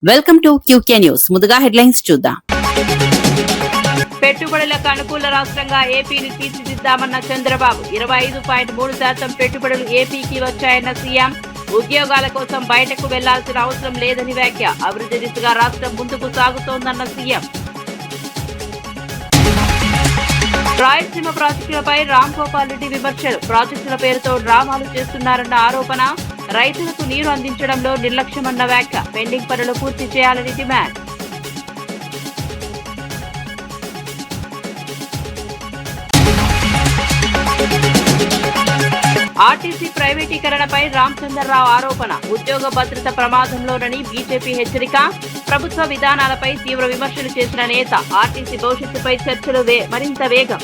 Welcome to QK news. ముందుగా headlines చూద్దాం. పెట్టుబడులకు అనుకూల రాష్ట్రంగా ఏపీని తీర్చిదిద్దామన్న చంద్రబాబు. 25.3% పెట్టుబడులు ఏపీకి వచ్చాయన్న సీఎం. ఉద్యోగాల కోసం బయటకు వెళ్లాల్సిన అవసరం లేదని వ్యాఖ్య. అభివృద్ధి దిశగా రాష్ట్రం ముందుకు సాగుతోందన్న సీఎం. రాయలసీమ ప్రాజెక్టులపై రామ్ గోపాల్ రెడ్డి విమర్శలు. ప్రాజెక్టుల పేరుతో డ్రామాలు చేస్తున్నారన్న ఆరోపణ. రైతులకు నీరు అందించడంలో నిర్లక్ష్యమన్న వ్యాఖ్య. పెండింగ్ పనులు పూర్తి చేయాలని డిమాండ్. ఆర్టీసీ ప్రైవేటీకరణపై రామచంద్రరావు ఆరోపణ. ఉద్యోగ భద్రత ప్రమాదంలోనని బీజేపీ హెచ్చరిక. ప్రభుత్వ విధానాలపై తీవ్ర విమర్శలు చేసిన నేత. ఆర్టీసీ భవిష్యత్తుపై చర్చలు మరింత వేగం.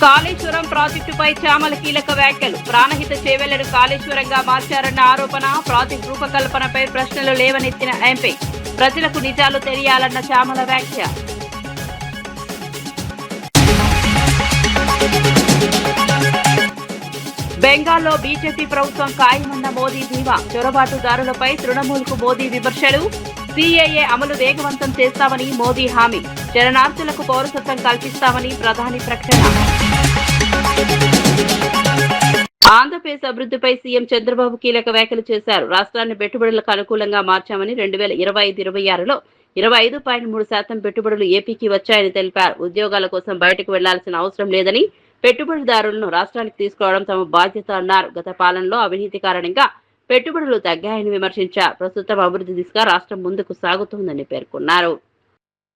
కాళేశ్వరం ప్రాజెక్టుపై చామల కీలక వ్యాఖ్యలు. ప్రాణహిత చేవెళ్లను కాళేశ్వరంగా మార్చారన్న ఆరోపణ. ప్రాజెక్టు రూపకల్పనపై ప్రశ్నలు లేవనెత్తిన ఎంపీ. ప్రజలకు నిజాలు తెలియాలన్న చామల వ్యాఖ్య. బెంగాల్లో బీజేపీ ప్రభుత్వం ఖాయమన్న మోదీ ధీమా. చొరబాటుదారులపై తృణమూల్కు మోదీ విమర్శలు. సీఏఏ అమలు వేగవంతం చేస్తామని మోదీ హామీ. శరణార్థులకు పౌరసత్వం కల్పిస్తామని ప్రధాని ప్రకటన. ఆంధ్రప్రదేశ్ అభివృద్ధిపై సీఎం చంద్రబాబు కీలక వ్యాఖ్యలు చేశారు. రాష్ట్రాన్ని పెట్టుబడులకు అనుకూలంగా మార్చామని 2025-26లో 25.3% పెట్టుబడులు ఏపీకి వచ్చాయని తెలిపారు. ఉద్యోగాల కోసం బయటకు వెళ్లాల్సిన అవసరం లేదని, పెట్టుబడిదారులను రాష్ట్రానికి తీసుకురావడం తమ బాధ్యత అన్నారు. గత పాలనలో అవినీతి కారణంగా పెట్టుబడులు తగ్గాయని విమర్శించారు. ప్రస్తుతం అభివృద్ధి దిశగా రాష్ట్రం ముందుకు సాగుతోందని పేర్కొన్నారు.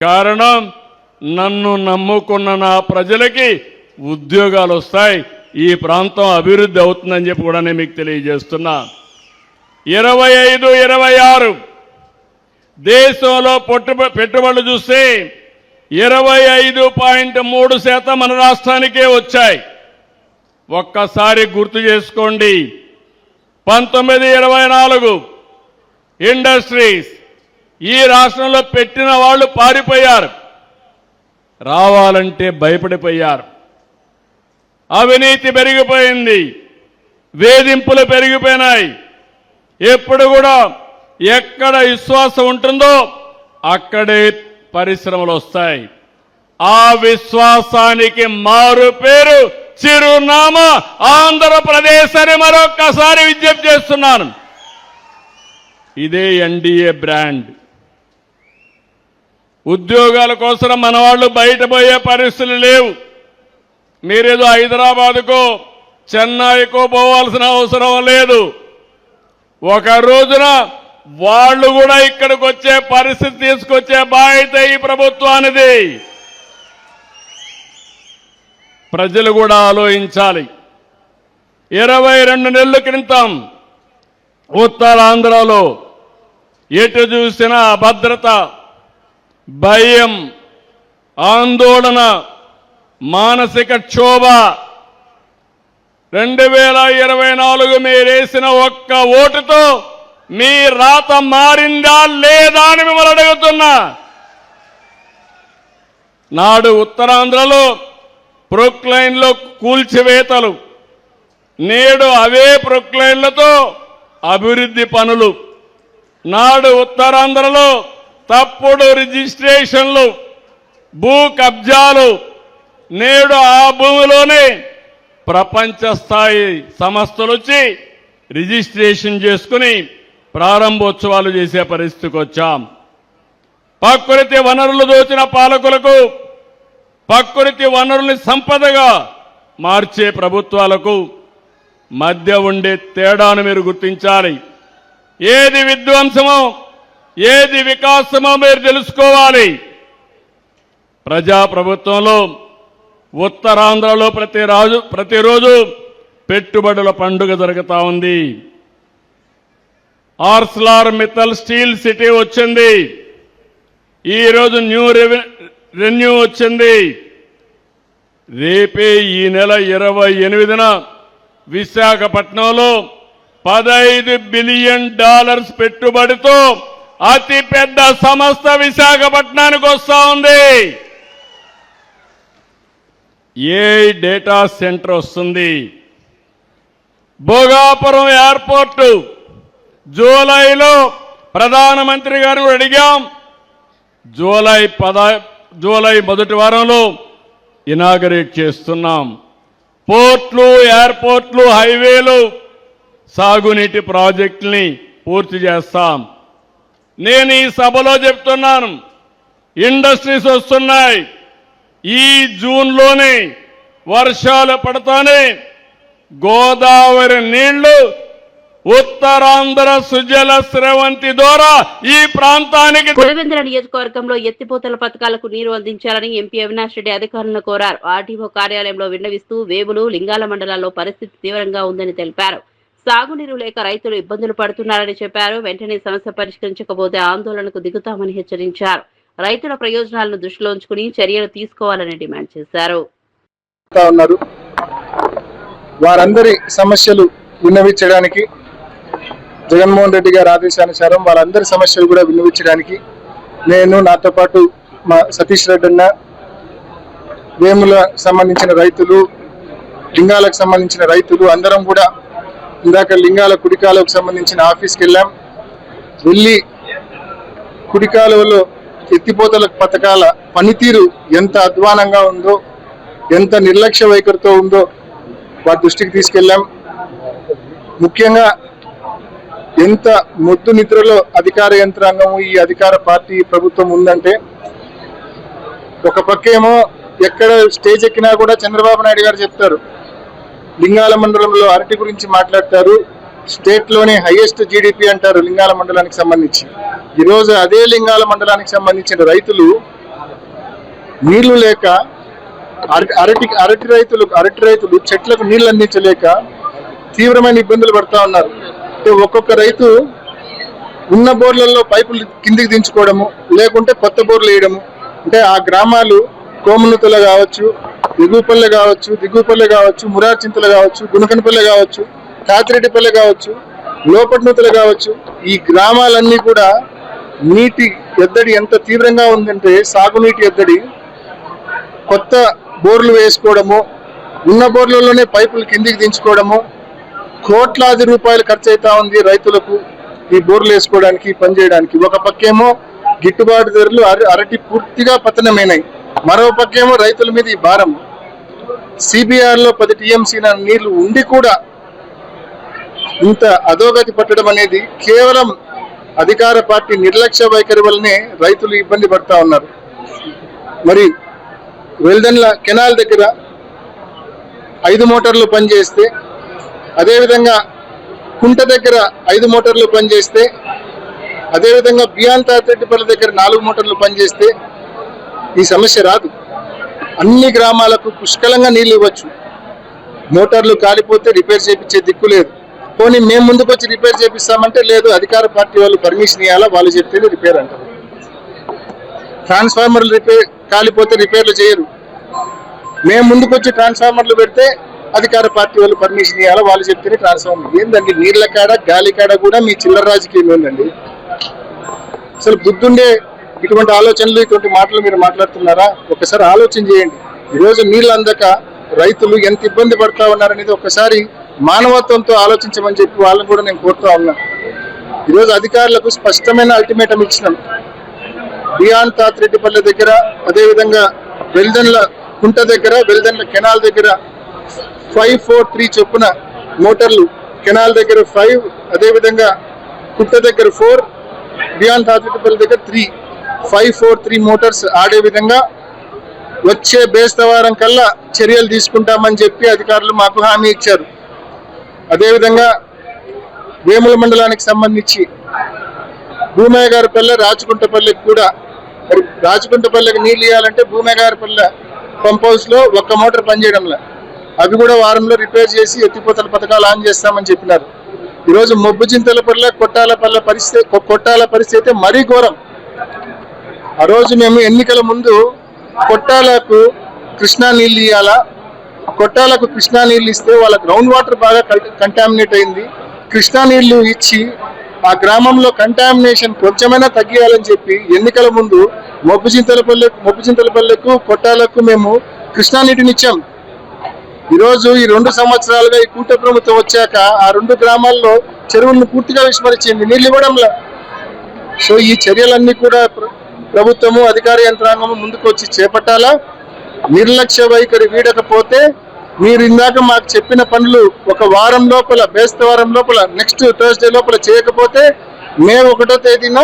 కారణం నన్ను నమ్ముకున్న నా ప్రజలకి ఉద్యోగాలు వస్తాయి, ఈ ప్రాంతం అభివృద్ధి అవుతుందని చెప్పి కూడా నేను మీకు తెలియజేస్తున్నా. 25-26 దేశంలో పెట్టుబడులు చూస్తే 25.3% మన రాష్ట్రానికే వచ్చాయి. ఒక్కసారి గుర్తు చేసుకోండి. 19-24 ఇండస్ట్రీస్ ఈ రాష్ట్రంలో పెట్టిన వాళ్ళు పారిపోయారు, రావాలంటే భయపడిపోయారు. అవినీతి పెరిగిపోయింది, వేధింపులు పెరిగిపోయినాయి. ఎప్పుడు కూడా ఎక్కడ విశ్వాసం ఉంటుందో అక్కడే పరిశ్రమలు వస్తాయి. ఆ విశ్వాసానికి మారు పేరు, చిరునామా ఆంధ్రప్రదేశ్ అని మరొక్కసారి విజ్ఞప్తి చేస్తున్నాను. ఇదే ఎన్డీఏ బ్రాండ్. ఉద్యోగాల కోసం మన వాళ్ళు బయట పోయే పరిస్థితులు లేవు. మీరేదో హైదరాబాద్కో చెన్నైకో పోవాల్సిన అవసరం లేదు. ఒక రోజున వాళ్ళు కూడా ఇక్కడికి వచ్చే పరిస్థితి తీసుకొచ్చే బాధ్యత ఈ ప్రభుత్వానిది. ప్రజలు కూడా ఆలోచించాలి. 22 నెలల క్రితం ఉత్తరాంధ్రలో ఎటు చూసినా అభద్రత, భయం, ఆందోళన, మానసిక క్షోభ. 2024 మీరేసిన ఒక్క ఓటుతో మీ రాత మారిందా లేదా అని మిమ్మల్ని అడుగుతున్నా. నాడు ఉత్తరాంధ్రలో ప్రొక్లైన్లో కూల్చివేతలు, నేడు అవే ప్రొక్లైన్లతో అభివృద్ధి పనులు. నాడు ఉత్తరాంధ్రలో తప్పుడు రిజిస్ట్రేషన్లు, భూ కబ్జాలు. నేడు ఆ భూమిలోనే ప్రపంచ స్థాయి సంస్థలు వచ్చి రిజిస్ట్రేషన్ చేసుకుని ప్రారంభోత్సవాలు చేసే పరిస్థితికి వచ్చాం. ప్రకృతి వనరులు దోచిన పాలకులకు, ప్రకృతి వనరుల్ని సంపదగా మార్చే ప్రభుత్వాలకు మధ్య ఉండే తేడాను మీరు గుర్తించాలి. ఏది విధ్వంసమో ఏది వికాసమో మీరు తెలుసుకోవాలి. ప్రజాప్రభుత్వంలో ఉత్తరాంధ్రలో ప్రతిరోజు పెట్టుబడుల పండుగ జరుగుతూ ఉంది. ఆర్సెలర్ మిత్తల్ స్టీల్ సిటీ వచ్చింది. ఈరోజు న్యూ రెన్యూ వచ్చింది. రేపే ఈ నెల 28న విశాఖపట్నంలో $15 బిలియన్ పెట్టుబడితో అతి పెద్ద సంస్థ విశాఖపట్నానికి వస్తూ ఉంది. ఏ డేటా సెంటర్ వస్తుంది. భోగాపురం ఎయిర్పోర్టు జూలైలో ప్రధానమంత్రి గారు అడిగాం. జూలై మొదటి వారంలో ఇనాగరేట్ చేస్తున్నాం. పోర్ట్లు, ఎయిర్పోర్ట్లు, హైవేలు, సాగునీటి ప్రాజెక్టుల్ని పూర్తి చేస్తాం. నేను ఈ సభలో చెప్తున్నాను, ఇండస్ట్రీస్ వస్తున్నాయి. ఈ జూన్లోనే వర్షాలు పడతానే గోదావరి నీళ్లు ఉత్తరాంధ్ర సుజల స్రవంతి ద్వారా ఈ ప్రాంతానికి. పులివెందుల నియోజకవర్గంలో ఎత్తిపోతల పథకాలకు నీరు అందించాలని ఎంపీ అవినాష్ రెడ్డి అధికారులను కోరారు. ఆర్టీఓ కార్యాలయంలో విన్నవిస్తూ వేములు, లింగాల మండలాల్లో పరిస్థితి తీవ్రంగా ఉందని తెలిపారు. సాగునీరు లేక రైతులు ఇబ్బందులు పడుతున్నారని చెప్పారు. వెంటనే సమస్య పరిష్కరించకపోతే ఆందోళనకు దిగుతామని హెచ్చరించారు. రైతుల ప్రయోజనాలను దృష్టిలో ఉంచుకుని చర్యలు తీసుకోవాలని డిమాండ్ చేశారు. వారందరి సమస్యలు విన్నవించడానికి జగన్మోహన్ రెడ్డి గారి ఆదేశానుసారం వాళ్ళందరి సమస్యలు కూడా విన్నవించడానికి నేను, నాతో పాటు మా సతీష్ రెడ్డి అన్న, వేములకు సంబంధించిన రైతులు, లింగాలకు సంబంధించిన రైతులు అందరం కూడా ఇందాక లింగాల కుడికాలకు సంబంధించిన ఆఫీస్కి వెళ్ళి కుడికాలువలో ఎత్తిపోతల పథకాల పనితీరు ఎంత అధ్వానంగా ఉందో, ఎంత నిర్లక్ష్య వైఖరితో ఉందో వారి దృష్టికి తీసుకెళ్ళాం. ముఖ్యంగా ఎంత మొద్దు నిద్రలో అధికార యంత్రాంగం, ఈ అధికార పార్టీ ప్రభుత్వం ఉందంటే, ఒక పక్కేమో ఎక్కడ స్టేజ్ ఎక్కినా కూడా చంద్రబాబు నాయుడు గారు చెప్తారు, లింగాల మండలంలో అరటి గురించి మాట్లాడతారు, స్టేట్ లోనే హైయెస్ట్ జీడిపి అంటారు లింగాల మండలానికి సంబంధించి. ఈరోజు అదే లింగాల మండలానికి సంబంధించిన రైతులు నీళ్లు లేక అరటి రైతులు చెట్లకు నీళ్లు అందించలేక తీవ్రమైన ఇబ్బందులు పడతా ఉన్నారు. అంటే ఒక్కొక్క రైతు ఉన్న బోర్లలో పైపులు కిందికి దించుకోవడము, లేకుంటే కొత్త బోర్లు వేయడము. అంటే ఆ గ్రామాలు కోమనుతల కావచ్చు, దిగుపల్లె కావచ్చు, మురార్చింతలు కావచ్చు, గుణకనపల్లె కావచ్చు, కాతిరెడ్డిపల్లె కావచ్చు, లోపట్నూతలు కావచ్చు, ఈ గ్రామాలన్నీ కూడా నీటి ఎద్దడి ఎంత తీవ్రంగా ఉందంటే, సాగునీటి ఎద్దడి. కొత్త బోర్లు వేసుకోవడము, ఉన్న బోర్లలోనే పైపులు కిందికి దించుకోవడము, కోట్లాది రూపాయలు ఖర్చు అవుతా ఉంది రైతులకు ఈ బోర్లు వేసుకోవడానికి, పనిచేయడానికి. ఒక పక్కేమో గిట్టుబాటు ధరలు అరటి పూర్తిగా పతనమైనాయి, మరో పక్కేమో రైతుల మీద ఈ భారం. సిబిఆర్ లో 10 TMC నీళ్లు ఉండి కూడా ఇంత అధోగతి పట్టడం అనేది కేవలం అధికార పార్టీ నిర్లక్ష్య వైఖరి వల్లనే రైతులు ఇబ్బంది పడతా ఉన్నారు. మరి వెల్దన్ల కెనాల్ దగ్గర 5 మోటార్లు పనిచేస్తే, అదేవిధంగా కుంట దగ్గర 5 మోటార్లు పనిచేస్తే, అదేవిధంగా బియాన్ తాతిరెడ్డిపల్లి దగ్గర 4 మోటార్లు పనిచేస్తే ఈ సమస్య రాదు. అన్ని గ్రామాలకు పుష్కలంగా నీళ్ళు ఇవ్వచ్చు. మోటార్లు కాలిపోతే రిపేర్ చేయించే దిక్కు లేదు. పోనీ మేము ముందుకు వచ్చి రిపేర్ చేపిస్తామంటే లేదు, అధికార పార్టీ వాళ్ళు పర్మిషన్ ఇవ్వాలా, వాళ్ళు చెప్తేనే రిపేర్ అంటారు. ట్రాన్స్ఫార్మర్లు కాలిపోతే రిపేర్లు చేయరు. మేము ముందుకు వచ్చి ట్రాన్స్ఫార్మర్లు పెడితే అధికార పార్టీ వాళ్ళు పర్మిషన్ ఇవ్వాలా, వాళ్ళు చెప్తేనే ట్రాన్స్ఫార్మర్. ఏందండి, నీళ్ల కాడ గాలి కాడ కూడా మీ చిల్లర రాజకీయం ఏందండి? అసలు బుద్ధుండే ఇటువంటి ఆలోచనలు, ఇటువంటి మాటలు మీరు మాట్లాడుతున్నారా? ఒకసారి ఆలోచన చేయండి. ఈరోజు నీళ్ళు అందక రైతులు ఎంత ఇబ్బంది పడతా ఉన్నారనేది ఒకసారి మానవత్వంతో ఆలోచించమని చెప్పి వాళ్ళని కూడా నేను కోరుతా ఉన్నా. ఈరోజు అధికారులకు స్పష్టమైన అల్టిమేటం ఇచ్చినాం. బియాన్ తాతిరెడ్డిపల్లి దగ్గర, అదేవిధంగా వెల్దన్ల కుంట దగ్గర, వెల్దన్ల కెనాల్ దగ్గర 543 చొప్పున మోటార్లు, కెనాల్ దగ్గర 5, అదేవిధంగా కుంట దగ్గర 4, బియాన్ తాతిరెడ్డిపల్లి దగ్గర 3, 543 మోటార్స్ ఆడే విధంగా వచ్చే బేస్తవారం కల్లా చర్యలు తీసుకుంటామని చెప్పి అధికారులు మాకు హామీ ఇచ్చారు. అదేవిధంగా వేముల మండలానికి సంబంధించి భూమయ్యగారిపల్లె, రాచకుంటపల్లెకి కూడా, మరి రాచకుంటపల్లెకి నీళ్ళు ఇవ్వాలంటే భూమయ్యగారిపల్లె పంప్ హౌస్ లో 1 మోటార్ పనిచేయడంలా, అవి కూడా వారంలో రిపేర్ చేసి ఎత్తిపోతల పథకాలు ఆన్ చేస్తామని చెప్పినారు. ఈరోజు మొబ్బుచింతలపల్లె, కొట్టాల పరిస్థితి మరీ ఘోరం. ఆ రోజు మేము ఎన్నికల ముందు కొట్టాలకు కృష్ణా నీళ్ళు ఇవ్వాలా, కొట్టాలకు కృష్ణా నీళ్ళు ఇస్తే వాళ్ళ గ్రౌండ్ వాటర్ బాగా కంటామినేట్ అయింది, కృష్ణా నీళ్లు ఇచ్చి ఆ గ్రామంలో కంటామినేషన్ కొంచెమైనా తగ్గియాలని చెప్పి ఎన్నికల ముందు మొబ్బుచింతలపల్లెకు, కొట్టాలకు మేము కృష్ణా నీటిని ఇచ్చాం. ఈరోజు ఈ 2 సంవత్సరాలుగా ఈ కూటమి ప్రభుత్వం వచ్చాక ఆ 2 గ్రామాల్లో చెరువులను పూర్తిగా విస్మరించింది, నీళ్ళు ఇవ్వడంలో. సో ఈ చర్యలన్నీ కూడా ప్రభుత్వము అధికార యంత్రాంగము ముందుకు వచ్చి చేపట్టాలా. నిర్లక్ష్య వైఖరి వీడకపోతే మీరు ఇందాక మాకు చెప్పిన పనులు ఒక వారం లోపల, బేస్తవారం లోపల, నెక్స్ట్ థర్స్డే లోపల చేయకపోతే మే 1వ తేదీన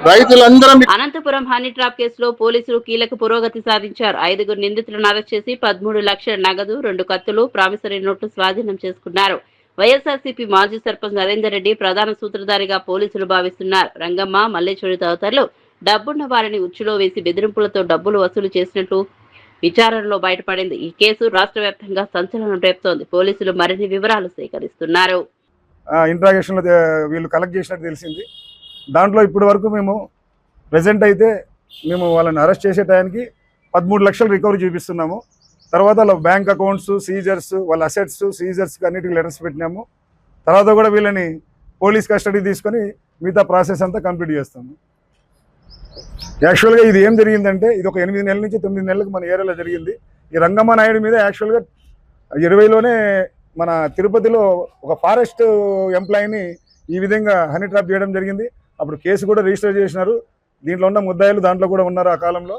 రైతులందరం. అనంతపురం హనీ ట్రాప్ కేసులో పోలీసులు కీలక పురోగతి సాధించారు. 5 నిందితులను అరెస్ట్ చేసి 13 లక్షల నగదు, 2 కత్తులు, ప్రామిసరీ నోట్లు స్వాధీనం చేసుకున్నారు. వైఎస్ఆర్సీపీ మాజీ సర్పంచ్ నరేందర్ రెడ్డి ప్రధాన సూత్రధారిగా పోలీసులు భావిస్తున్నారు. రంగమ్మ, మల్లేశ్వరి తదితరులు డబ్బున్న వారిని ఉచ్చులో వేసి బెదిరింపులతో డబ్బులు వసూలు చేసినట్లు విచారణలో బయటపడింది. ఈ కేసు రాష్ట్ర వ్యాప్తంగా సంచలనం రేపుతోంది. పోలీసులు మరిన్ని వివరాలు సేకరిస్తున్నారు. ఇంట్రాగేషన్లో వీళ్ళు కలెక్ట్ చేసినట్టు తెలిసింది. దాంట్లో ఇప్పటి వరకు మేము ప్రెజెంట్ అయితే మేము వాళ్ళని అరెస్ట్ చేసే టైంకి 13 లక్షలు రికవరీ చూపిస్తున్నాము. తర్వాత వాళ్ళ బ్యాంక్ అకౌంట్స్ సీజర్స్, వాళ్ళ అసెట్స్ సీజర్స్కి అన్నిటికీ లెటర్స్ పెట్టినాము. తర్వాత కూడా వీళ్ళని పోలీస్ కస్టడీ తీసుకొని మిగతా ప్రాసెస్ అంతా కంప్లీట్ చేస్తాము. యాక్చువల్గా ఇది ఏం జరిగిందంటే ఇది ఒక 8 నెలల నుంచి 9 నెలలకు మన ఏరియాలో జరిగింది. ఈ రంగమ్మ నాయుడు మీద యాక్చువల్గా 20లోనే మన తిరుపతిలో ఒక ఫారెస్ట్ ఎంప్లాయీని ఈ విధంగా హనీ ట్రాప్ చేయడం జరిగింది. అప్పుడు కేసు కూడా రిజిస్టర్ చేసినారు. దీంట్లో ఉన్న ముద్దాయిలు దాంట్లో కూడా ఉన్నారు ఆ కాలంలో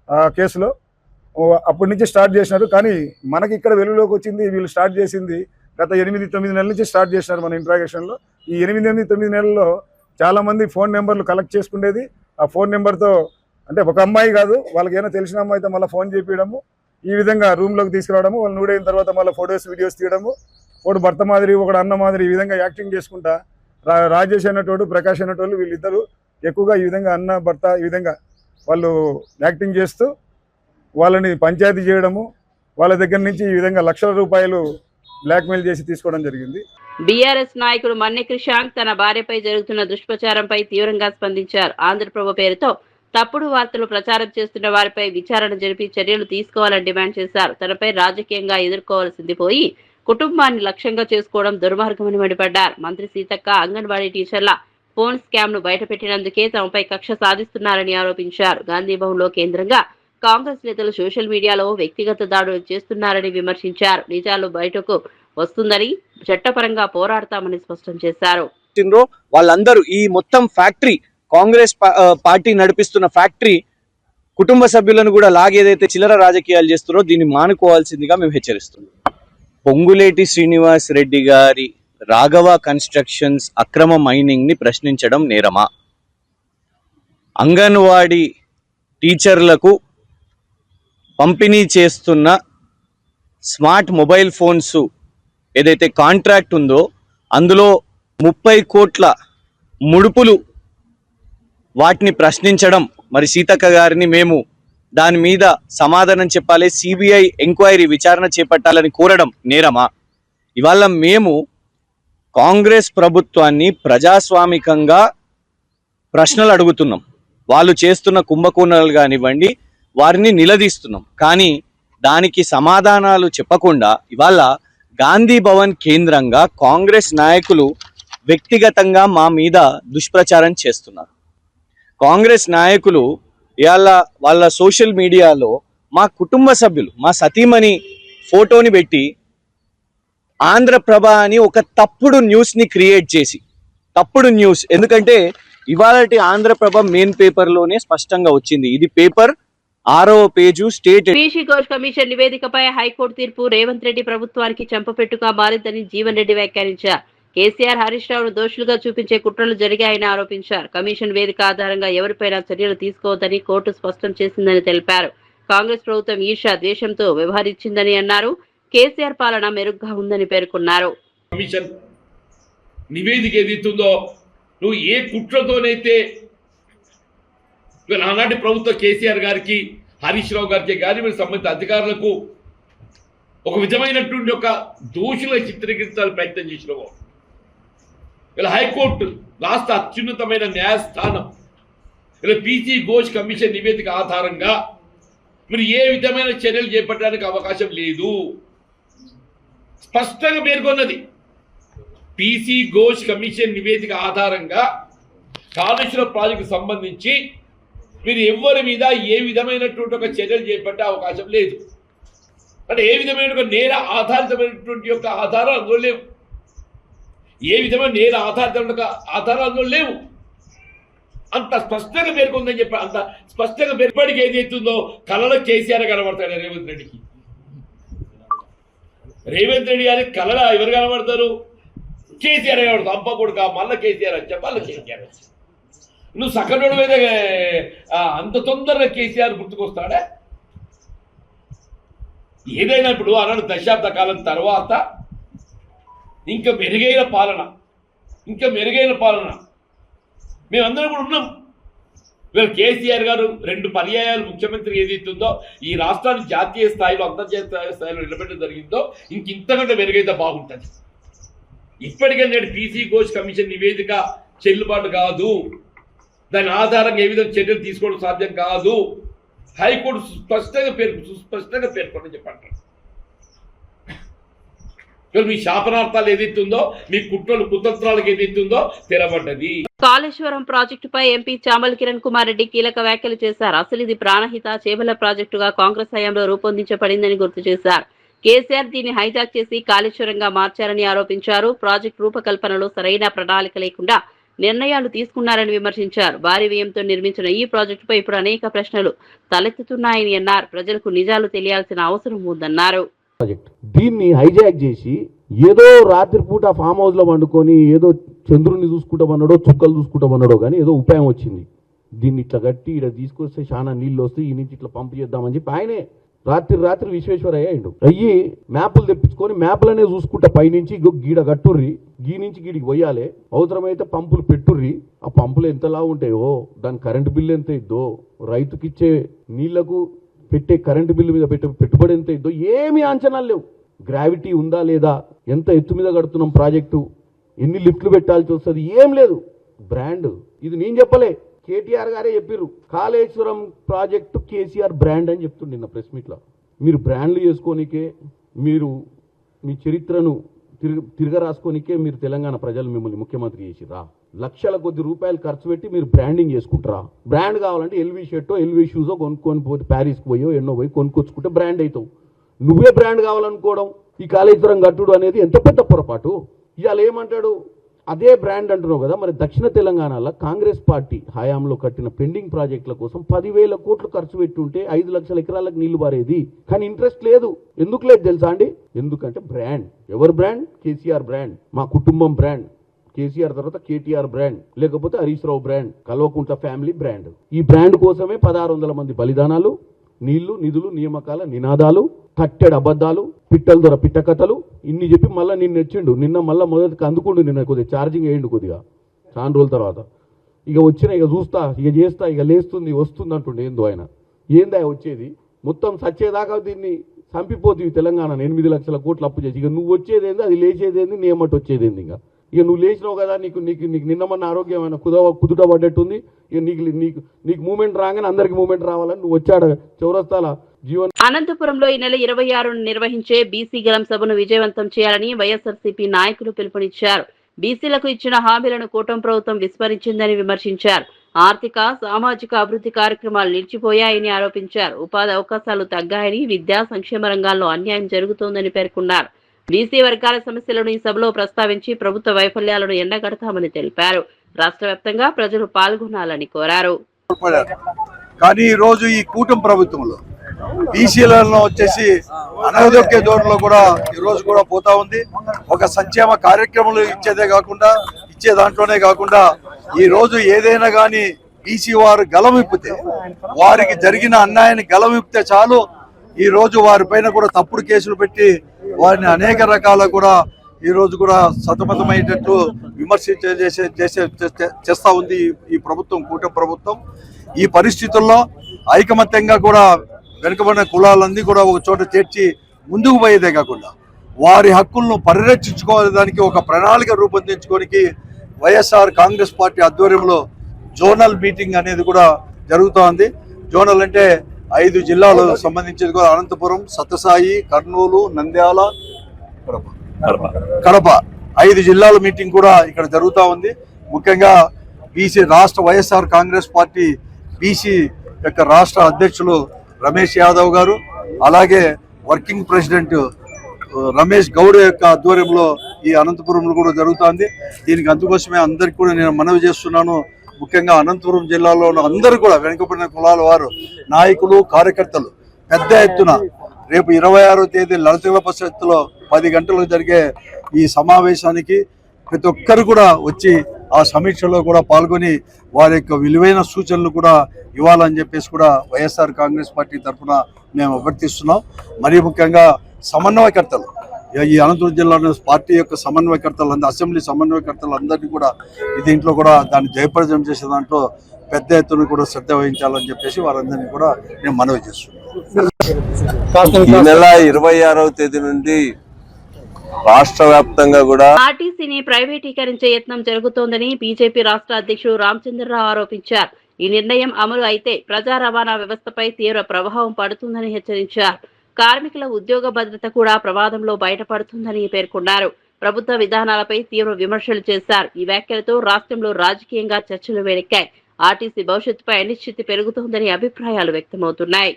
ఆ కేసులో. అప్పటి నుంచి స్టార్ట్ చేసినారు. కానీ మనకి ఇక్కడ వెలుగులోకి వచ్చింది వీళ్ళు స్టార్ట్ చేసింది గత 8-9 నెలల నుంచి స్టార్ట్ చేసినారు మన ఇంట్రాగేషన్లో. ఈ 8-9 నెలల్లో చాలామంది ఫోన్ నెంబర్లు కలెక్ట్ చేసుకునేది. ఆ ఫోన్ నెంబర్తో అంటే ఒక అమ్మాయి కాదు, వాళ్ళకి ఏమైనా తెలిసిన అమ్మాయితో మళ్ళీ ఫోన్ చేపించడము, ఈ విధంగా రూమ్లోకి తీసుకురావడము, వాళ్ళు నూడైన తర్వాత మళ్ళీ ఫొటోస్ వీడియోస్ తీయడము, ఒకడు భర్త మాదిరి ఒకడు అన్న మాదిరి ఈ విధంగా యాక్టింగ్ చేసుకుంటా రాజేష్ అనేటోడు, ప్రకాష్ అనేటోళ్ళు వీళ్ళిద్దరూ ఎక్కువగా ఈ విధంగా అన్న భర్త ఈ విధంగా వాళ్ళు యాక్టింగ్ చేస్తూ వాళ్ళని పంచాయతీ చేయడము, వాళ్ళ దగ్గర నుంచి ఈ విధంగా లక్షల రూపాయలు బ్లాక్మెయిల్ చేసి తీసుకోవడం జరిగింది. బీఆర్ఎస్ నాయకుడు మన్నె క్రిషాంక్ తన భార్యపై జరుగుతున్న దుష్ప్రచారంపై తీవ్రంగా స్పందించారు. ఆంధ్రప్రభ పేరుతో తప్పుడు వార్తలు ప్రచారం చేస్తున్న వారిపై విచారణ జరిపి చర్యలు తీసుకోవాలని డిమాండ్ చేశారు. తనపై రాజకీయంగా ఎదుర్కోవాల్సింది పోయి కుటుంబాన్ని లక్ష్యంగా చేసుకోవడం దుర్మార్గమని మండిపడ్డారు. మంత్రి సీతక్క అంగన్వాడీ టీచర్ల ఫోన్ స్కామ్ ను బయటపెట్టినందుకే తమపై కక్ష సాధిస్తున్నారని ఆరోపించారు. గాంధీ భవన్ లో కేంద్రంగా కాంగ్రెస్ నేతలు సోషల్ మీడియాలో వ్యక్తిగత దాడులు చేస్తున్నారని విమర్శించారు. నిజాలు బయటకు వస్తుందని చట్టపరంగా పోరాడతామని స్పష్టం చేశారు. వాళ్ళందరూ ఈ మొత్తం ఫ్యాక్టరీ కాంగ్రెస్ పార్టీ నడిపిస్తున్న ఫ్యాక్టరీ కుటుంబ సభ్యులను కూడా లాగేదైతే చిల్లర రాజకీయాలు చేస్తున్నారో దీన్ని మానుకోవాల్సిందిగా మేము హెచ్చరిస్తున్నాం. పొంగులేటి శ్రీనివాస్ రెడ్డి గారి రాఘవ కన్స్ట్రక్షన్స్ అక్రమ మైనింగ్ ని ప్రశ్నించడం నేరమా? అంగన్వాడీ టీచర్లకు పంపిణీ చేస్తున్న స్మార్ట్ మొబైల్ ఫోన్స్ ఏదైతే కాంట్రాక్ట్ ఉందో అందులో 30 కోట్ల ముడుపులు వాటిని ప్రశ్నించడం, మరి సీతక్క గారిని మేము దాని మీద సమాధానం చెప్పాలి, సిబిఐ ఎంక్వైరీ విచారణ చేపట్టాలని కోరడం నేరమా? ఇవాళ మేము కాంగ్రెస్ ప్రభుత్వాన్ని ప్రజాస్వామికంగా ప్రశ్నలు అడుగుతున్నాం. వాళ్ళు చేస్తున్న కుంభకోణాలు కానివ్వండి వారిని నిలదీస్తున్నాం. కానీ దానికి సమాధానాలు చెప్పకుండా ఇవాళ గాంధీ భవన్ కేంద్రంగా కాంగ్రెస్ నాయకులు వ్యక్తిగతంగా మా మీద దుష్ప్రచారం చేస్తున్నారు. కాంగ్రెస్ నాయకులు ఇవాళ వాళ్ళ సోషల్ మీడియాలో మా కుటుంబ సభ్యులు, మా సతీమణి ఫోటోని పెట్టి ఆంధ్రప్రభ అని ఒక తప్పుడు న్యూస్ని క్రియేట్ చేసి, తప్పుడు న్యూస్ ఎందుకంటే ఇవాళటి ఆంధ్రప్రభ మెయిన్ పేపర్లోనే స్పష్టంగా వచ్చింది. ఇది పేపర్ 6వ page state. PC Ghosh commission నివేదికపై హైకోర్టు తీర్పు రేవంత్ రెడ్డి ప్రభుత్వానికి చెంపపెట్టుగా మారిందని జీవన్ రెడ్డి వ్యాఖ్యానించారు. కేసీఆర్, హరీష్ రావును దోషులుగా చూపించే కుట్రలు జరిగాయని ఆరోపించారు. కమిషన్ వేదిక ఆధారంగా ఎవరిపైనా చర్యలు తీసుకోవద్దని కోర్టు స్పష్టం చేసిందని తెలిపారు. కాంగ్రెస్ ప్రభుత్వం ఈర్ష్య, ద్వేషంతో వ్యవహరించిందని అన్నారు. కేసీఆర్ పాలన మెరుగ్గా ఉందని పేర్కొన్నారు. కమిషన్ నివేదిక ఏదైతుందో నువ్వు ఏ కుట్రతోనైతే ఆనాటి ప్రభుత్వ కేసీఆర్ గారికి, హరీష్ రావు గారికి కానీ మీరు సంబంధిత అధికారులకు ఒక విధమైనటువంటి ఒక దోషుల చిత్రీకరించాలని ప్రయత్నం చేసినావు. ఇలా హైకోర్టు రాష్ట్ర అత్యున్నతమైన న్యాయస్థానం ఇలా పీసీ ఘోష్ కమిషన్ నివేదిక ఆధారంగా మీరు ఏ విధమైన చర్యలు చేపట్టడానికి అవకాశం లేదు స్పష్టంగా పేర్కొన్నది. పీసీ ఘోష్ కమిషన్ నివేదిక ఆధారంగా కాళేశ్వరం ప్రాజెక్టు సంబంధించి మీరు ఎవరి మీద ఏ విధమైనటువంటి ఒక చర్యలు చేపట్టే అవకాశం లేదు. అంటే ఏ విధమైన నేర ఆధారితమైనటువంటి యొక్క ఆధారాలు అందులో లేవు. ఏ విధమైన నేర ఆధారితమైన ఆధారాలు అందులో లేవు. అంత స్పష్టంగా పేర్కొందని చెప్పి అంత స్పష్టంగా పేర్పడికి ఏదైతుందో కళలో కేసీఆర్ కనబడతాడు రేవంత్ రెడ్డికి. రేవంత్ రెడ్డి గారికి కళలో ఎవరు కనబడతారు? కేసీఆర్ కనబడతారు. అబ్బా కొడుక మళ్ళీ కేసీఆర్ వచ్చా, మళ్ళీ కేసీఆర్ వచ్చా. నువ్వు సకనుడు మీద అంత తొందరగా కేసీఆర్ గుర్తుకొస్తాడా? ఏదైనా ఇప్పుడు అన్నాడు దశాబ్ద కాలం తర్వాత ఇంకా మెరుగైన పాలన మేమందరం కూడా ఉన్నాం. వీళ్ళు కేసీఆర్ గారు 2 పర్యాయాలు ముఖ్యమంత్రి ఏదైతుందో ఈ రాష్ట్రాన్ని జాతీయ స్థాయిలో అంతర్జాతీయ స్థాయిలో నిలబెట్టడం జరిగిందో ఇంతకంటే మెరుగైతే బాగుంటుంది. ఇప్పటికే నేడు పీసీ ఘోష్ కమిషన్ నివేదిక చెల్లుబాటు కాదు, దాని ఆధారంగా ఏ విధంగా చర్యలు తీసుకోవడం సాధ్యం కాదు. హైకోర్టు సుస్పష్టంగా పేర్కొని చెప్పంటారు. మీ శాపనార్థాలు ఏదైతుందో మీ కుతంత్రాలకు ఏదైతుందో తెరబడ్డది. కాళేశ్వరం ప్రాజెక్టుపై ఎంపీ చామల కిరణ్ కుమార్ రెడ్డి కీలక వ్యాఖ్యలు చేశారు. అసలు ఇది ప్రాణహిత చేవల ప్రాజెక్టుగా కాంగ్రెస్ హయాంలో రూపొందించబడిందని గుర్తు చేశారు. కేసీఆర్ దీన్ని హైజాక్ చేసి కాళేశ్వరంగా మార్చారని ఆరోపించారు. ప్రాజెక్టు రూపకల్పనలో సరైన ప్రణాళిక లేకుండా నిర్ణయాలు తీసుకున్నారని విమర్శించారు. భారీ వ్యయంతో నిర్మించిన ఈ ప్రాజెక్టుపై ఇప్పుడు అనేక ప్రశ్నలు తలెత్తుతున్నాయని అన్నారు. ప్రజలకు నిజాలు తెలియాల్సిన అవసరం ఉందన్నారు. దీన్ని హైజాక్ చేసి ఏదో రాత్రిపూట ఫామ్ హౌస్ లో వండుకొని ఏదో చంద్రుని చూసుకుంటామన్నాడో చుక్కలు చూసుకుంటామన్నాడో కానీ ఏదో ఉపాయం వచ్చింది. దీన్ని ఇట్లా కట్టి ఇక్కడ తీసుకొస్తే చాలా నీళ్ళు వస్తే ఈ నుంచి ఇట్లా పంపు చేద్దామని చెప్పి ఆయనే రాత్రి విశ్వేశ్వరయ్య అయ్యిండు. అయ్యి మ్యాపులు తెప్పించుకొని మ్యాపులనే చూసుకుంటా పైనుంచి గీడ కట్టుర్రి, గీ నుంచి గీడికి పోయాలి, అవసరమైతే పంపులు పెట్టుర్రి. ఆ పంపులు ఎంతలా ఉంటాయో దాని కరెంటు బిల్లు ఎంత ఇద్దో, రైతుకిచ్చే నీళ్లకు పెట్టే కరెంటు బిల్లు మీద పెట్టుబడి ఎంత ఇద్దో ఏమీ అంచనాలు లేవు. గ్రావిటీ ఉందా లేదా, ఎంత ఎత్తు మీద కడుతున్నాం ప్రాజెక్టు, ఎన్ని లిఫ్ట్లు పెట్టాల్సి వస్తుంది, ఏం లేదు. బ్రాండ్ ఇది నేను చెప్పలే, కేటీఆర్ గారే చెప్పారు. కాళేశ్వరం ప్రాజెక్టు కేసీఆర్ బ్రాండ్ అని చెప్తుండే నిన్న ప్రెస్ మీట్లో. మీరు బ్రాండ్లు చేసుకోనికే, మీరు మీ చరిత్రను తిరగరాసుకోనికే మీరు తెలంగాణ ప్రజలు మిమ్మల్ని ముఖ్యమంత్రి చేసిరా. లక్షల కొద్ది రూపాయలు ఖర్చు పెట్టి మీరు బ్రాండింగ్ చేసుకుంటారా? బ్రాండ్ కావాలంటే ఎల్వీ షర్టో ఎల్వీ షూజో కొనుక్కొని పోతే ప్యారిస్కి పోయో ఎన్నో పోయి కొనుక్కొచ్చుకుంటే బ్రాండ్ అవుతావు. నువ్వే బ్రాండ్ కావాలనుకోవడం, ఈ కాళేశ్వరం కట్టుడు అనేది ఎంత పెద్ద పొరపాటు. ఇవాళ ఏమంటాడు, అదే బ్రాండ్ అంటున్నావు కదా. మరి దక్షిణ తెలంగాణలో కాంగ్రెస్ పార్టీ హయాంలో కట్టిన పెండింగ్ ప్రాజెక్టుల కోసం 10,000 కోట్లు ఖర్చు పెట్టుంటే 5 లక్షల ఎకరాలకు నీళ్లు పారేది. కానీ ఇంట్రెస్ట్ లేదు. ఎందుకు లేదు తెలుసా అండి? ఎందుకంటే బ్రాండ్. ఎవరు బ్రాండ్? కేసీఆర్ బ్రాండ్, మా కుటుంబం బ్రాండ్, కేసీఆర్ తర్వాత కేటీఆర్ బ్రాండ్, లేకపోతే Harish Rao brand, Kalvakuntla family brand. ఈ బ్రాండ్ కోసమే 1600 మంది బలిదానాలు, నీళ్లు, నిధులు, నియామకాల నినాదాలు, కట్టెడు అబద్ధాలు, పిట్టల ద్వారా పిట్టకథలు ఇన్ని చెప్పి మళ్ళీ నిన్న వచ్చిండు. నిన్న మళ్ళీ మొదటికి అందుకుండు. నిన్న కొద్దిగా ఛార్జింగ్ వేయండు కొద్దిగా చాలా రోజుల తర్వాత. ఇక వచ్చిన ఇక చూస్తా, ఇక చేస్తా, ఇక లేస్తుంది వస్తుంది అంటుండే. ఏందో ఆయన ఏందా వచ్చేది? మొత్తం సచ్చేదాకా దీన్ని చంపిపోతుంది తెలంగాణ. 8 లక్షల కోట్లు అప్పు చేసి ఇక నువ్వు వచ్చేదేంది, అది లేచేదేంది, నేమట్టు వచ్చేదేంది. ఇక నువ్వు లేచినావు కదా, నీకు నిన్నమన్న ఆరోగ్యమైన కుదుట పడ్డట్టుంది. ఇక నీకు మూమెంట్ రాగానే అందరికి మూమెంట్ రావాలని నువ్వు వచ్చాడు చౌరస్తాల జీవన్. అనంతపురంలో ఈ నెల 26న నిర్వహించే బీసీ గలం సభను విజయవంతం చేయాలని వైఎస్ఆర్సీపీ నాయకులు పిలుపునిచ్చారు. బీసీలకు ఇచ్చిన హామీలను కూటమి ప్రభుత్వం విస్మరించిందని విమర్శించారు. ఆర్థిక సామాజిక అభివృద్ధి కార్యక్రమాలు నిలిచిపోయాయని ఆరోపించారు. ఉపాధి అవకాశాలు తగ్గాయని, విద్యా సంక్షేమ రంగాల్లో అన్యాయం జరుగుతోందని పేర్కొన్నారు. బీసీ వర్గాల సమస్యలను ఈ సభలో ప్రస్తావించి ప్రభుత్వ వైఫల్యాలను ఎండగడతామని తెలిపారు. రాష్ట్ర వ్యాప్తంగా ప్రజలు పాల్గొనాలని కోరారు. కానీ ఈ రోజు ఈ కూటమి ప్రభుత్వంలో బీసీలలో వచ్చేసి అనగదొక్కే ధోరణిలో కూడా ఈ రోజు కూడా పోతా ఉంది. ఒక సంక్షేమ కార్యక్రమాలు ఇచ్చే దాంట్లోనే కాకుండా ఈ రోజు ఏదైనా కానీ బీసీ వారు గలమిప్పితే, వారికి జరిగిన అన్యాయాన్ని గలమిప్పితే చాలు, ఈ రోజు వారి పైన కూడా తప్పుడు కేసులు పెట్టి వారిని అనేక రకాల కూడా ఈ రోజు కూడా సతమతమయ్యేటట్టు చేస్తా ఉంది ఈ ప్రభుత్వం, కూటమి ప్రభుత్వం. ఈ పరిస్థితుల్లో ఐకమత్యంగా కూడా వెనుకబడిన కులాలన్నీ కూడా ఒక చోట చేర్చి ముందుకు పోయేదే కాకుండా వారి హక్కులను పరిరక్షించుకోవడానికి ఒక ప్రణాళిక రూపొందించుకోనికి వైఎస్ఆర్ కాంగ్రెస్ పార్టీ ఆధ్వర్యంలో జోనల్ మీటింగ్ అనేది కూడా జరుగుతోంది. జోనల్ అంటే 5 జిల్లాలకు సంబంధించి కూడా అనంతపురం, సత్యసాయి, కర్నూలు, నంద్యాల, కడప 5 జిల్లాల మీటింగ్ కూడా ఇక్కడ జరుగుతూ ఉంది. ముఖ్యంగా బీసీ రాష్ట్ర వైఎస్ఆర్ కాంగ్రెస్ పార్టీ బీసీ యొక్క రాష్ట్ర అధ్యక్షులు రమేష్ యాదవ్ గారు, అలాగే వర్కింగ్ ప్రెసిడెంట్ రమేష్ గౌడ్ యొక్క ఆధ్వర్యంలో ఈ అనంతపురంలో కూడా జరుగుతుంది. దీనికి అందుకోసమే అందరికీ కూడా నేను మనవి చేస్తున్నాను. ముఖ్యంగా అనంతపురం జిల్లాలో ఉన్న అందరూ కూడా వెనుకబడిన కులాల వారు, నాయకులు, కార్యకర్తలు పెద్ద ఎత్తున రేపు 26వ తేదీ లలిత పరిషత్తులో 10 గంటలకు జరిగే ఈ సమావేశానికి ప్రతి ఒక్కరు కూడా వచ్చి ఆ సమీక్షలో కూడా పాల్గొని వారి యొక్క విలువైన సూచనలు కూడా ఇవ్వాలని చెప్పేసి కూడా వైఎస్ఆర్ కాంగ్రెస్ పార్టీ తరఫున మేము అభ్యర్థిస్తున్నాం. మరీ ముఖ్యంగా సమన్వయకర్తలు, ఈ అనంతపురం జిల్లా పార్టీ యొక్క సమన్వయకర్తలు, అసెంబ్లీ సమన్వయకర్తలు అందరినీ కూడా దీంట్లో కూడా దాన్ని జయప్రదం చేసే దాంట్లో పెద్ద ఎత్తున కూడా శ్రద్ధ వహించాలని చెప్పేసి వారందరినీ కూడా నేను మనవి చేస్తున్నాను. ఈ నెల 26వ తేదీ నుండి రాష్ట్ర వ్యాప్తంగా కూడా ఆర్టీసీని ప్రైవేటీకరించే యత్నం జరుగుతోందని బీజేపీ రాష్ట్ర అధ్యక్షుడు రామచంద్రరావు ఆరోపించారు. ఈ నిర్ణయం అమలు అయితే ప్రజా రవాణా వ్యవస్థపై తీవ్ర ప్రభావం పడుతుందని హెచ్చరించారు. కార్మికుల ఉద్యోగ భద్రత కూడా ప్రమాదంలో బయటపడుతుందని పేర్కొన్నారు. ప్రభుత్వ విధానాలపై తీవ్ర విమర్శలు చేశారు. ఈ వ్యాఖ్యలతో రాష్ట్రంలో రాజకీయంగా చర్చలు వేడెక్కాయి. ఆర్టీసీ భవిష్యత్తుపై అనిశ్చితి పెరుగుతోందని అభిప్రాయాలు వ్యక్తమవుతున్నాయి.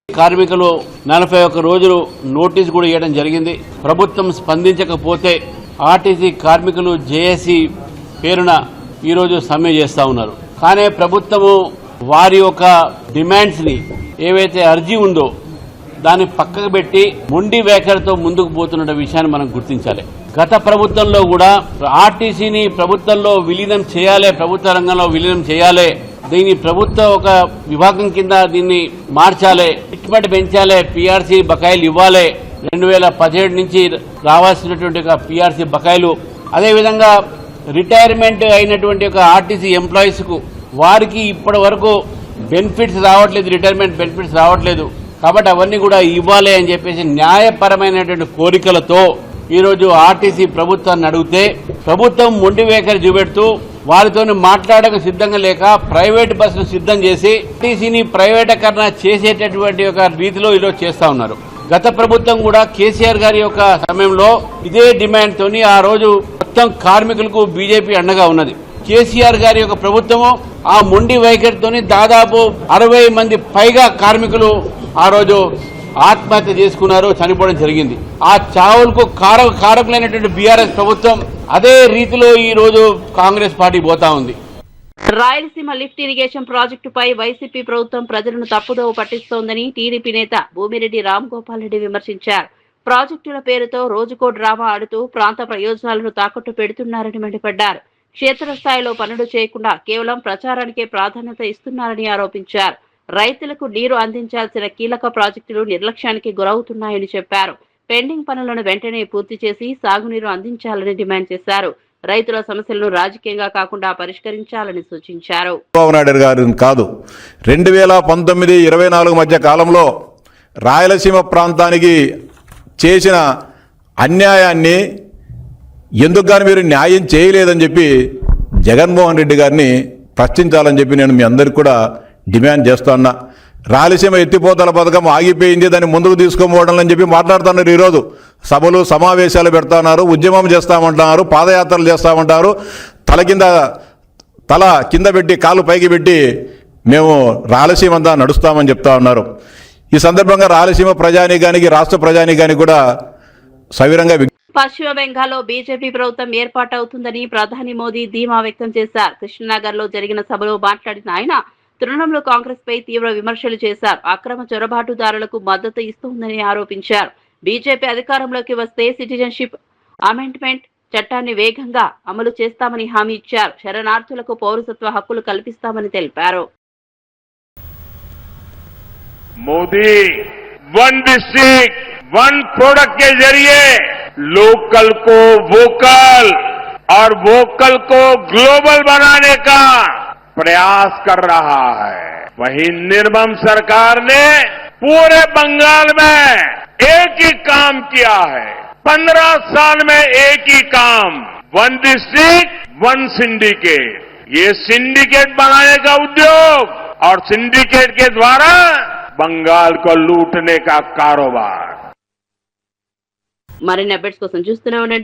కార్మికులు 41 రోజులు నోటీస్ కూడా ఇవ్వడం జరిగింది. ప్రభుత్వం స్పందించకపోతే ఆర్టీసీ కార్మికులు జేఏసీ పేరున ఈరోజు సమ్మె చేస్తా ఉన్నారు. కానీ ప్రభుత్వము వారి యొక్క డిమాండ్స్ ని ఏవైతే అర్జీ ఉందో దాన్ని పక్కకు పెట్టి మొండి వైఖరితో ముందుకు పోతున్న విషయాన్ని మనం గుర్తించాలి. గత ప్రభుత్వంలో కూడా ఆర్టీసీని ప్రభుత్వంలో విలీనం చేయాలి, ప్రభుత్వ రంగంలో విలీనం చేయాలి, దీన్ని ప్రభుత్వ ఒక విభాగం కింద దీన్ని మార్చాలి, గిట్టుబాటు పెంచాలి, పీఆర్సీ బకాయిలు ఇవ్వాలి, 2017 నుంచి రావాల్సినటువంటి పీఆర్సీ బకాయిలు, అదేవిధంగా రిటైర్మెంట్ అయినటువంటి ఒక ఆర్టీసీ ఎంప్లాయీస్ కు వారికి ఇప్పటి వరకు బెనిఫిట్స్ రావట్లేదు, రిటైర్మెంట్ బెనిఫిట్స్ రావట్లేదు. కాబట్టి అవన్నీ కూడా ఇవ్వాలి అని చెప్పేసి న్యాయపరమైనటువంటి కోరికలతో ఈరోజు ఆర్టీసీ ప్రభుత్వాన్ని అడిగితే ప్రభుత్వం మొండి వైఖరి చూపెడుతూ వారితో మాట్లాడక సిద్ధంగా లేక ప్రైవేట్ బస్సులు సిద్ధం చేసి ఆర్టీసీని ప్రైవేటీకరణ చేసేటటువంటి ఒక రీతిలో ఈరోజు చేస్తా ఉన్నారు. గత ప్రభుత్వం కూడా కేసీఆర్ గారి యొక్క సమయంలో ఇదే డిమాండ్ తోని ఆ రోజు మొత్తం కార్మికులకు బీజేపీ అండగా ఉన్నది. కేసీఆర్ గారి యొక్క ప్రభుత్వము ఆ మొండి వైఖరితోని దాదాపు 60 మంది పైగా కార్మికులు ఆ రోజు ఆత్మహత్య చేసుకున్నారు, చనిపోవడం జరిగింది. ఆ చావులకు కారకులైనటువంటి బీఆర్ఎస్ ప్రభుత్వం అదే రీతిలో ఈ రోజు కాంగ్రెస్ పార్టీ పోతా ఉంది. రాయలసీమ లిఫ్ట్ ఇరిగేషన్ ప్రాజెక్టుపై వైసీపీ ప్రభుత్వం ప్రజలను తప్పుదోవ పట్టిస్తోందని టీడీపీ నేత భూమిరెడ్డి రామ్గోపాల్ రెడ్డి విమర్శించారు. ప్రాజెక్టుల పేరుతో రోజుకో డ్రామా ఆడుతూ ప్రాంత ప్రయోజనాలను తాకట్టు పెడుతున్నారని మండిపడ్డారు. క్షేత్రస్థాయిలో పనులు చేయకుండా కేవలం ప్రచారానికే ప్రాధాన్యత ఇస్తున్నారని ఆరోపించారు. రైతులకు నీరు అందించాల్సిన కీలక ప్రాజెక్టులు నిర్లక్ష్యానికి గురవుతున్నాయని చెప్పారు. పెండింగ్ పనులను వెంటనే పూర్తి చేసి సాగునీరు అందించాలని డిమాండ్ చేశారు. రైతుల సమస్యలను రాజకీయంగా కాకుండా పరిష్కరించాలని సూచించారు. చంద్రబాబు నాయుడు గారు కాదు, 2019-24 మధ్య కాలంలో రాయలసీమ ప్రాంతానికి చేసిన అన్యాయాన్ని ఎందుకు కానీ మీరు న్యాయం చేయలేదని చెప్పి జగన్మోహన్ రెడ్డి గారిని ప్రశ్నించాలని చెప్పి నేను మీ అందరికి కూడా డిమాండ్ చేస్తున్నా. రాయలసీమ ఎత్తిపోతల పథకం ఆగిపోయింది, దాన్ని ముందుకు తీసుకోపోవడం అని చెప్పి మాట్లాడుతున్నారు. ఈరోజు సభలు సమావేశాలు పెడతాన్నారు, ఉద్యమం చేస్తామంటున్నారు, పాదయాత్రలు చేస్తామంటారు, తల కింద పెట్టి కాలు పైకి పెట్టి మేము రాయలసీమ అంతా నడుస్తామని చెప్తా ఉన్నారు. ఈ సందర్భంగా రాయలసీమ ప్రజానీకానికి, రాష్ట్ర ప్రజానీకానికి కూడా సవిరంగా పశ్చిమ బెంగాల్లో బీజేపీ ప్రభుత్వం ఏర్పాటవుతుందని ప్రధాని మోదీ ధీమా వ్యక్తం చేశారు. కృష్ణనగర్ లో జరిగిన సభలో మాట్లాడిన ఆయన తృణమూల్ కాంగ్రెస్ పై తీవ్ర విమర్శలు చేశారు. అక్రమ చొరబాటుదారులకు మద్దతు ఇస్తోందని ఆరోపించారు. బీజేపీ అధికారంలోకి వస్తే సిటిజన్షిప్ అమెండ్మెంట్ చట్టాన్ని వేగంగా అమలు చేస్తామని హామీ ఇచ్చారు. శరణార్థులకు పౌరసత్వ హక్కులు కల్పిస్తామని తెలిపారు. Modi one district one product के जरिए लोकल को वोकल और वोकल को ग्लोबल बनाने का प्रयास कर रहा है। वहीं निर्मम सरकार ने पूरे बंगाल में एक ही काम किया है। 15 साल में एक ही काम, वन डिस्ट्रिक्ट वन सिंडिकेट। ये सिंडिकेट बनाने का उद्योग और सिंडिकेट के द्वारा बंगाल को लूटने का कारोबार। మరిన్ని అప్డేట్స్ కోసం చూస్తూనే ఉండండి